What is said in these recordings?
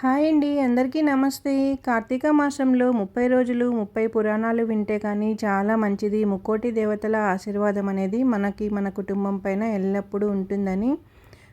Hi అండి, అందరికీ నమస్తే. కార్తీక మాసంలో 30 రోజులు 30 పురాణాలు వింటే కానీ చాలా మంచిది. ముక్కోటి దేవతల ఆశీర్వాదం అనేది మన కుటుంబం పైన ఎల్లప్పుడూ ఉంటుందని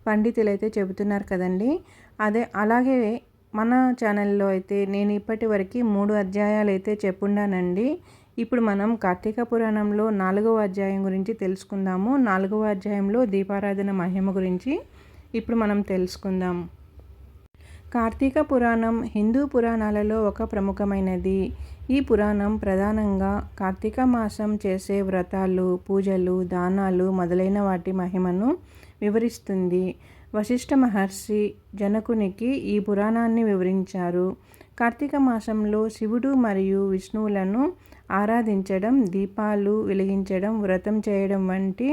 పండితులైతే చెబుతున్నారు కదండి. అలాగే మన ఛానల్లో అయితే నేను ఇప్పటి వరకు 3 అధ్యాయాలు అయితే చెప్పున్నానండి. ఇప్పుడు మనం కార్తీక పురాణంలో 4వ అధ్యాయం గురించి తెలుసుకుందాము. 4వ అధ్యాయంలో దీపారాధన మహిమ గురించి ఇప్పుడు మనం తెలుసుకుందాం. కార్తీక పురాణం హిందూ పురాణాలలో ఒక ప్రముఖమైనది. ఈ పురాణం ప్రధానంగా కార్తీక మాసం చేసే వ్రతాలు, పూజలు, దానాలు మొదలైన వాటి మహిమను వివరిస్తుంది. వశిష్ఠ మహర్షి జనకునికి ఈ పురాణాన్ని వివరించారు. కార్తీక మాసంలో శివుడు మరియు విష్ణువులను ఆరాధించడం, దీపాలు వెలిగించడం, వ్రతం చేయడం వంటి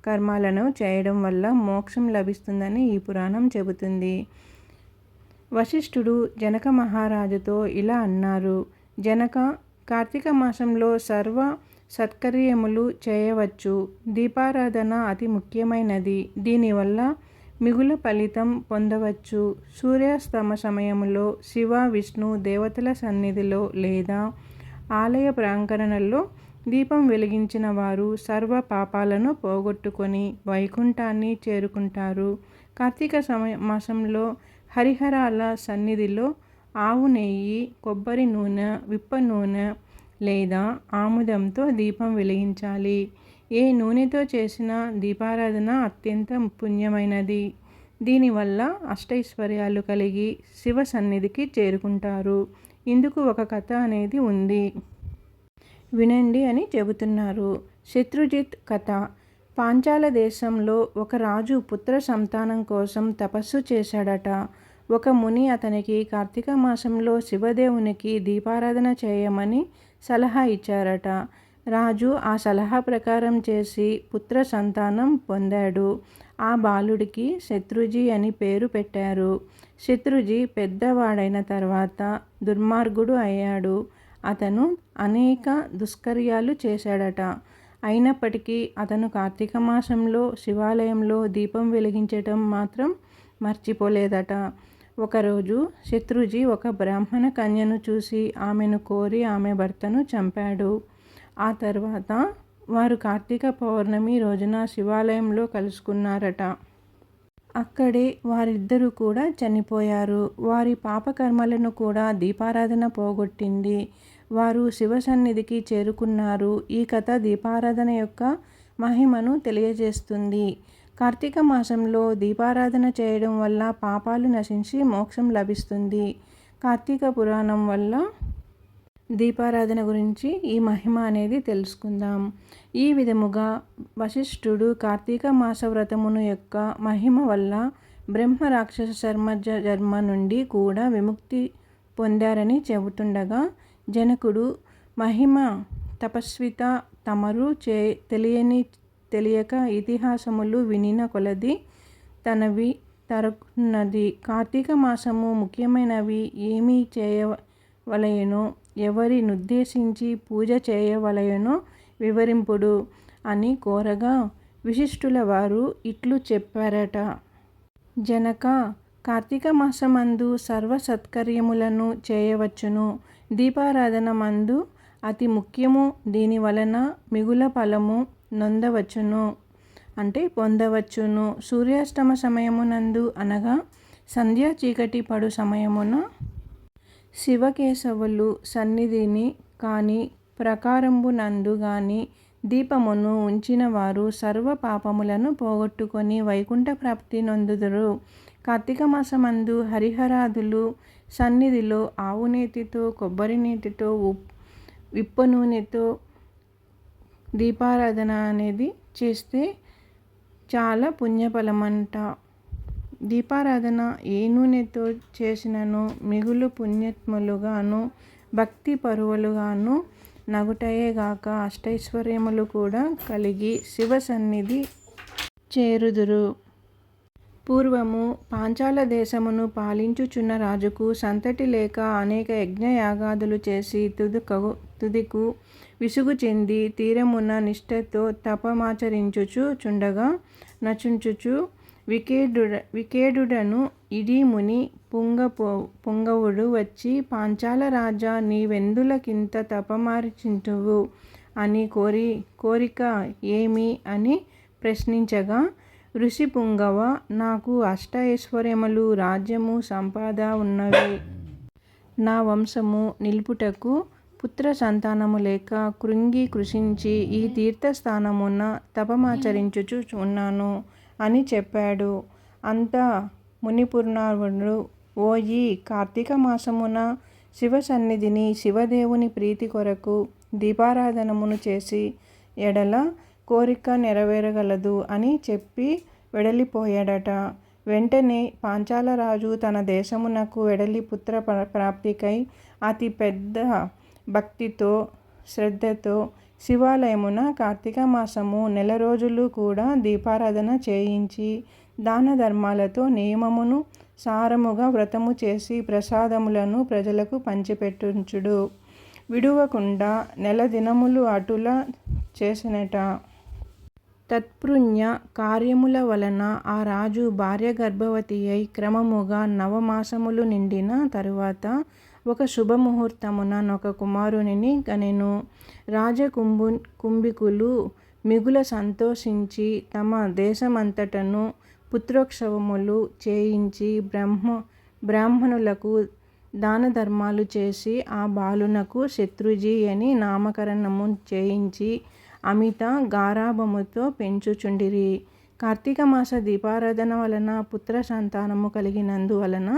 కర్మాలను చేయడం వల్ల మోక్షం లభిస్తుందని ఈ పురాణం చెబుతుంది. వశిష్ఠుడు జనక మహారాజుతో ఇలా అన్నారు. జనక, కార్తీక మాసంలో సర్వ సత్కర్యములు చేయవచ్చు. దీపారాధన అతి ముఖ్యమైనది. దీనివల్ల మిగుల ఫలితం పొందవచ్చు. సూర్యాస్తమ సమయంలో శివ, విష్ణు దేవతల సన్నిధిలో లేదా ఆలయ ప్రాంగణంలో దీపం వెలిగించిన వారు సర్వ పాపాలను పోగొట్టుకొని వైకుంఠాన్ని చేరుకుంటారు. కార్తీక మాసంలో హరిహరాల సన్నిధిలో ఆవు నెయ్యి, కొబ్బరి నూనె, విప్ప నూనె లేదా ఆముదంతో దీపం వెలిగించాలి. ఏ నూనెతో చేసిన దీపారాధన అత్యంత పుణ్యమైనది. దీనివల్ల అష్టైశ్వర్యాలు కలిగి శివ సన్నిధికి చేరుకుంటారు. ఇందుకు ఒక కథ అనేది ఉంది, వినండి అని చెబుతున్నారు. శత్రుజిత్ కథ. పాంచాల దేశంలో ఒక రాజు పుత్ర సంతానం కోసం తపస్సు చేశాడట. ఒక ముని అతనికి కార్తీక మాసంలో శివదేవునికి దీపారాధన చేయమని సలహా ఇచ్చారట. రాజు ఆ సలహా ప్రకారం చేసి పుత్ర సంతానం పొందాడు. ఆ బాలుడికి శత్రుజి అని పేరు పెట్టారు. శత్రుజి పెద్దవాడైన తర్వాత దుర్మార్గుడు అయ్యాడు. అతను అనేక దుష్కర్యాలు చేశాడట. అయినప్పటికీ అతను కార్తీక మాసంలో శివాలయంలో దీపం వెలిగించటం మాత్రం మర్చిపోలేదట. ఒకరోజు శత్రుజి ఒక బ్రాహ్మణ కన్యను చూసి ఆమెను కోరి ఆమె భర్తను చంపాడు. ఆ తర్వాత వారు కార్తీక పౌర్ణమి రోజున శివాలయంలో కలుసుకున్నారట. అక్కడే వారిద్దరూ కూడా చనిపోయారు. వారి పాపకర్మలను కూడా దీపారాధన పోగొట్టింది. వారు శివ సన్నిధికి చేరుకున్నారు. ఈ కథ దీపారాధన యొక్క మహిమను తెలియజేస్తుంది. కార్తీక మాసంలో దీపారాధన చేయడం వల్ల పాపాలు నశించి మోక్షం లభిస్తుంది. కార్తీక పురాణం వల్ల దీపారాధన గురించి ఈ మహిమ అనేది తెలుసుకుందాం. ఈ విధముగా వశిష్ఠుడు కార్తీక మాస వ్రతమును యొక్క మహిమ వల్ల బ్రహ్మ రాక్షస జన్మ నుండి కూడా విముక్తి పొందారని చెబుతుండగా, జనకుడు మహిమ తపస్విత తమరు తెలియక ఇతిహాసములు వినిన కొలది తనవి తరకున్నది. కార్తీక మాసము ముఖ్యమైనవి ఏమి చేయవలయనో, ఎవరినుద్దేశించి పూజ చేయవలయనో వివరింపుడు అని కోరగా విశిష్టుల వారు ఇట్లు చెప్పారట. జనక, కార్తీక మాసమందు సర్వ సత్కర్యములను చేయవచ్చును. దీపారాధన మందు అతి ముఖ్యము. దీని వలన మిగుల ఫలము పొందవచ్చును. సూర్యాస్తమ సమయమునందు అనగా సంధ్యా చీకటి పడు సమయమున శివకేశవులు సన్నిధిని కాని ప్రకారంబునందు గాని దీపమును ఉంచిన వారు సర్వ పాపములను పోగొట్టుకొని వైకుంఠ ప్రాప్తి నొందుదురు. కార్తీక మాసమందు హరిహరాదులు సన్నిధిలో ఆవు నేతితో, కొబ్బరి నీటితో, విప్ప నూనెతో దీపారాధన అనేది చేస్తే చాలా పుణ్యఫలమంట. దీపారాధన ఏ నూనెతో చేసినను మిగులు పుణ్యత్ములుగాను భక్తి పరువులుగాను నగుటయేగాక అష్టైశ్వర్యములు కూడా కలిగి శివ సన్నిధి చేరుదురు. పూర్వము పాంచాల దేశమును పాలించుచున్న రాజుకు సంతతి లేక అనేక యజ్ఞయాగాదులు చేసి తుదికు విసుగు చెంది తీరమున నిష్ఠతో తపమాచరించుచు చుండగా నచుంచుచు వికేడుడను ఇడీముని పుంగవుడు వచ్చి పాంచాల రాజా నీవెందులకింత తపమార్చింతువు అని కోరిక ఏమి అని ప్రశ్నించగా, ఋషి పుంగవ, నాకు అష్ట ఐశ్వర్యములు రాజ్యము సంపద ఉన్నవి. నా వంశము నిలుపుటకు పుత్ర సంతానము లేక కృషించి ఈ తీర్థస్థానమున తపమాచరించుచు ఉన్నాను అని చెప్పాడు. అంతా మునిపుంగవుడు, ఓయి కార్తీక మాసమున శివ సన్నిధిని శివదేవుని ప్రీతి కొరకు దీపారాధనమును చేసి ఎడల కోరిక నెరవేరగలదు అని చెప్పి వెడలిపోయాడట. వెంటనే పాంచాలరాజు తన దేశమునకు వెడలి పుత్ర ప్రాప్తికై అతి పెద్ద భక్తితో శ్రద్ధతో శివాలయమున కార్తీక మాసము 1 రోజులు కూడా దీపారాధన చేయించి దాన ధర్మాలతో నియమమును సారముగా వ్రతము చేసి ప్రసాదములను ప్రజలకు పంచిపెట్టించుడు విడువకుండా 1 దినములు అటుల చేసెనట. తత్పుణ్య కార్యముల వలన ఆ రాజు భార్య గర్భవతి అయి క్రమముగా 9 మాసములు నిండిన తరువాత ఒక శుభముహూర్తమున ఒక కుమారునిని కనెను. కుంభికులు మిగుల సంతోషించి తమ దేశమంతటను పుత్రోత్సవములు చేయించి బ్రాహ్మణులకు దాన ధర్మాలు చేసి ఆ బాలునకు శత్రుజీ అని నామకరణము చేయించి అమిత గారాభముతో పెంచుచుండిరి. కార్తీక మాస దీపారాధన వలన పుత్ర సంతానము కలిగినందువలన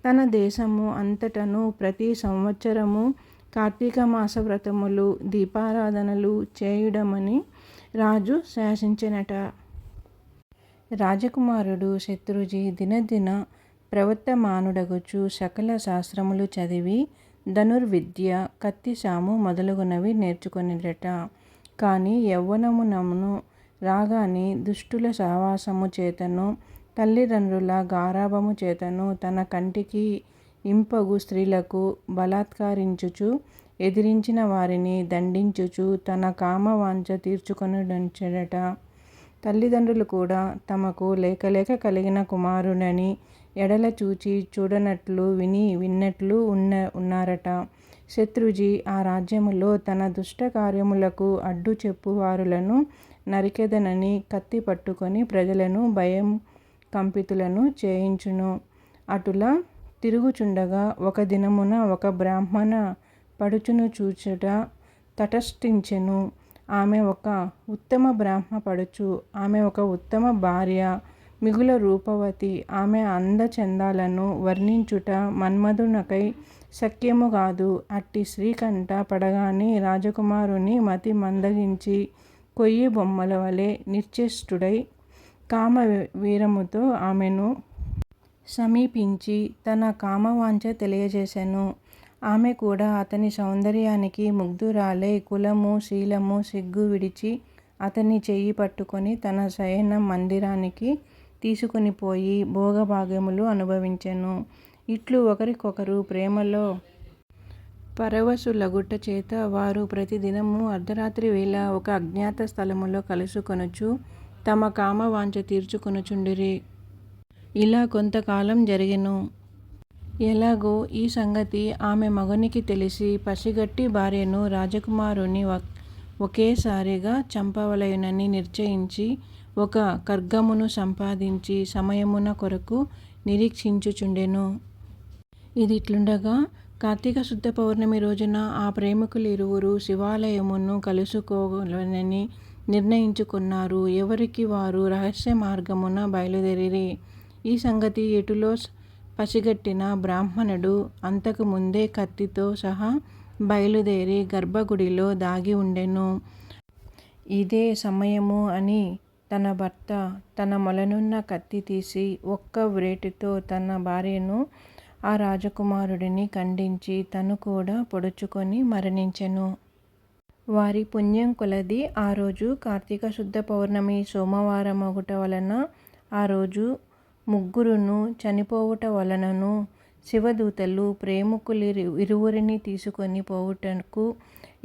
తన దేశము అంతటను ప్రతి సంవత్సరము కార్తీక మాస వ్రతములు దీపారాధనలు చేయుడమని రాజు శాసించెనట. రాజకుమారుడు శత్రుజీ దినదిన ప్రవర్తమానుడగుచు సకల శాస్త్రములు చదివి ధనుర్విద్య, కత్తిసాము మొదలగునవి నేర్చుకొనిడట. కానీ యవ్వనమునను రాగానే దుష్టుల సహవాసము చేతను తల్లిదండ్రుల గారాభము చేతను తన కంటికి ఇంపగు స్త్రీలకు బలాత్కరించుచు ఎదిరించిన వారిని దండించుచు తన కామవాంఛ తీర్చుకొనుచుండెనట. తల్లిదండ్రులు కూడా తమకు లేక కలిగిన కుమారుడని ఎడల చూచి చూడనట్లు విన్నట్లు ఉన్నారట. శత్రుజీ ఆ రాజ్యములో తన దుష్ట కార్యములకు అడ్డు చెప్పువారులను నరికెదనని కత్తి పట్టుకొని ప్రజలను భయం కంపితులను చేయించును. అటులా తిరుగుచుండగా ఒక దినమున ఒక బ్రాహ్మణ పడుచును చూచుట తటస్థించెను. ఆమె ఒక ఉత్తమ బ్రాహ్మ పడుచు. ఆమె ఒక ఉత్తమ భార్య, మిగుల రూపవతి. ఆమె అందచందాలను వర్ణించుట మన్మధునకై శక్యము కాదు. అట్టి స్త్రీ కంట పడగానే రాజకుమారుని మతి మందగించి కొయ్యి బొమ్మల వలె నిశ్చేష్టుడై కామ వీరముతో ఆమెను సమీపించి తన కామవాంఛ తెలియజేసెను. ఆమె కూడా అతని సౌందర్యానికి ముగ్ధురాలై కులము శీలము సిగ్గు విడిచి అతని చెయ్యి పట్టుకొని తన శయన మందిరానికి తీసుకుని పోయి భోగభాగ్యములు అనుభవించెను. ఇట్లు ఒకరికొకరు ప్రేమలో పరవశులగుట చేత వారు ప్రతిదినము అర్ధరాత్రి వేళ ఒక అజ్ఞాత స్థలములో కలుసుకొనుచు తమ కామవాంఛ తీర్చుకొనుచుండిరి. ఇలా కొంతకాలం జరిగెను. ఎలాగో ఈ సంగతి ఆమె మగనికి తెలిసి పసిగట్టి భార్యను రాజకుమారుని ఒకేసారిగా చంపవలెనని నిశ్చయించి ఒక ఖడ్గమును సంపాదించి సమయమున కొరకు నిరీక్షించుచుండెను. ఇదిట్లుండగా కార్తీక శుద్ధ పౌర్ణమి రోజున ఆ ప్రేమికులిరువురు శివాలయమును కలుసుకోవాలని నిర్ణయించుకున్నారు. ఎవరికి వారు రహస్య మార్గమున బయలుదేరిరి. ఈ సంగతి ఎటులో పసిగట్టిన బ్రాహ్మణుడు అంతకు ముందే కత్తితో సహా బయలుదేరి గర్భగుడిలో దాగి ఉండెను. ఇదే సమయము అని తన భర్త తన మొలనున్న కత్తి తీసి ఒక్క వ్రేటితో తన భార్యను ఆ రాజకుమారుడిని ఖండించి తను కూడా పొడుచుకొని మరణించెను. వారి పుణ్యం కొలది ఆ రోజు కార్తీక శుద్ధ పౌర్ణమి సోమవారమగుట వలన ఆ రోజు ముగ్గురును చనిపోవుట వలనను శివదూతలు ప్రేమికులిరువురిని తీసుకొని పోవుటకు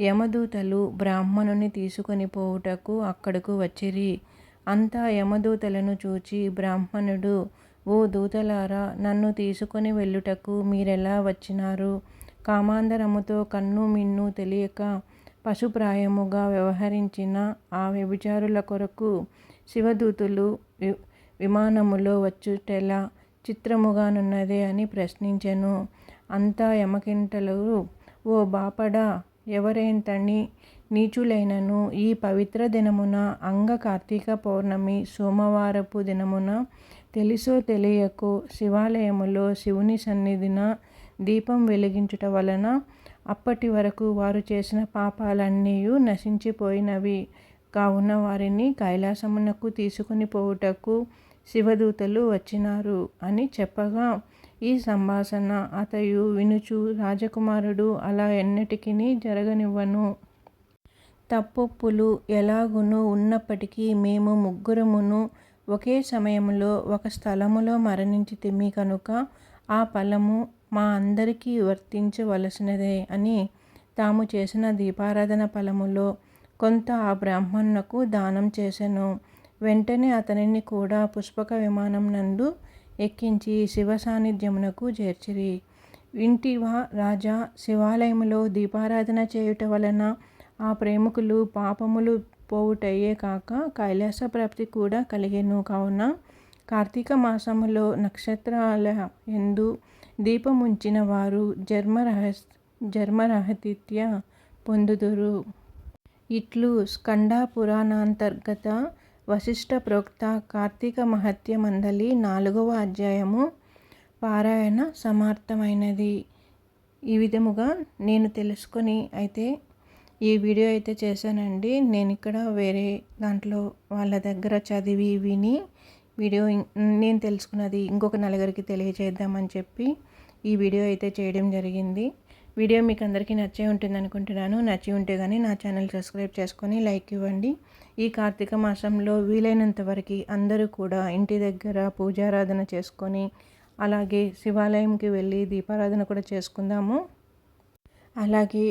యమదూతలు బ్రాహ్మణుని తీసుకొని పోవుటకు అక్కడకు వచ్చిరి. అంతా యమదూతలను చూచి బ్రాహ్మణుడు ఓ దూతలారా, నన్ను తీసుకొని వెళ్ళుటకు మీరెలా వచ్చినారు? కామాంధరముతో కన్ను మిన్ను తెలియక పశుప్రాయముగా వ్యవహరించిన ఆ వ్యభిచారుల కొరకు శివదూతులు విమానములో వచ్చుటెలా చిత్రముగానున్నదే అని ప్రశ్నించెను. అంతా యమకింకరులు, ఓ బాపడా, ఎవరెంతని నీచులైనను ఈ పవిత్ర దినమున అంగ కార్తీక పౌర్ణమి సోమవారపు దినమున తెలిసో తెలియకో శివాలయములో శివుని సన్నిధిన దీపం వెలిగించుట వలన అప్పటి వరకు వారు చేసిన పాపాలన్నీ నశించిపోయినవి. కావున వారిని కైలాసమునకు తీసుకుని పోవుటకు శివదూతలు వచ్చినారు అని చెప్పగా, ఈ సంభాషణ అతడు వినుచు, రాజకుమారుడు అలా ఎన్నటికిని జరగనివ్వను. తప్పొప్పులు ఎలాగునూ ఉన్నప్పటికీ మేము ముగ్గురమును ఒకే సమయములో ఒక స్థలములో మరణించితిమి కనుక ఆ ఫలము మా అందరికీ వర్తించవలసినదే అని తాము చేసిన దీపారాధన ఫలములో కొంత ఆ బ్రాహ్మణునకు దానం చేసెను. వెంటనే అతనిని కూడా పుష్పక విమానం నందు ఎక్కించి శివ సాన్నిధ్యమునకు చేర్చిరి. వింటివా రాజా, శివాలయములో దీపారాధన చేయుట వలన ఆ ప్రేమికులు పాపములు పోవుటయే కాక కైలాస ప్రాప్తి కూడా కలిగెను. కావున కార్తీక మాసములో నక్షత్రాల యందు దీపముంచిన వారు జన్మరహిత్య పొందుదురు. ఇట్లు స్కంద పురాణాంతర్గత వశిష్ఠ ప్రోక్త కార్తీక మహత్య మందలి 4వ అధ్యాయము పారాయణ సమాప్తమైనది. ఈ విధముగా నేను తెలుసుకొని అయితే ఈ వీడియో అయితే చేశానండి. నేను ఇక్కడ వేరే దాంట్లో వాళ్ళ దగ్గర చదివి విని వీడియో నేను తెలుసుకున్నది ఇంకొక నలుగురికి తెలియజేద్దామని చెప్పి ఈ వీడియో అయితే చేయడం జరిగింది. వీడియో మీకు అందరికీ నచ్చే ఉంటుంది అనుకుంటున్నాను. నచ్చి ఉంటే కానీ నా ఛానల్ సబ్స్క్రైబ్ చేసుకొని లైక్ ఇవ్వండి. ఈ కార్తీక మాసంలో వీలైనంత వరకు అందరూ కూడా ఇంటి దగ్గర పూజారాధన చేసుకొని అలాగే శివాలయంకి వెళ్ళి దీపారాధన కూడా చేసుకుందాము. అలాగే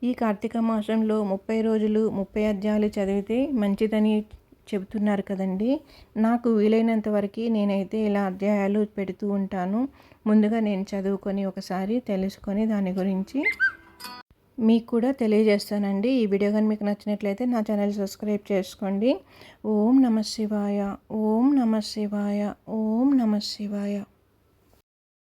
ఈ కార్తీక మాసంలో 30 రోజులు 30 అధ్యాయాలు చదివితే మంచిదని చెబుతున్నారు కదండి. నాకు వీలైనంత వరకు నేనైతే ఇలా అధ్యాయాలు పెడుతూ ఉంటాను. ముందుగా నేను చదువుకొని ఒకసారి తెలుసుకొని దాని గురించి మీకు కూడా తెలియజేస్తానండి. ఈ వీడియో కానీ మీకు నచ్చినట్లయితే నా ఛానల్ సబ్స్క్రైబ్ చేసుకోండి. ఓం నమః శివాయ, ఓం నమః శివాయ, ఓం నమః శివాయ.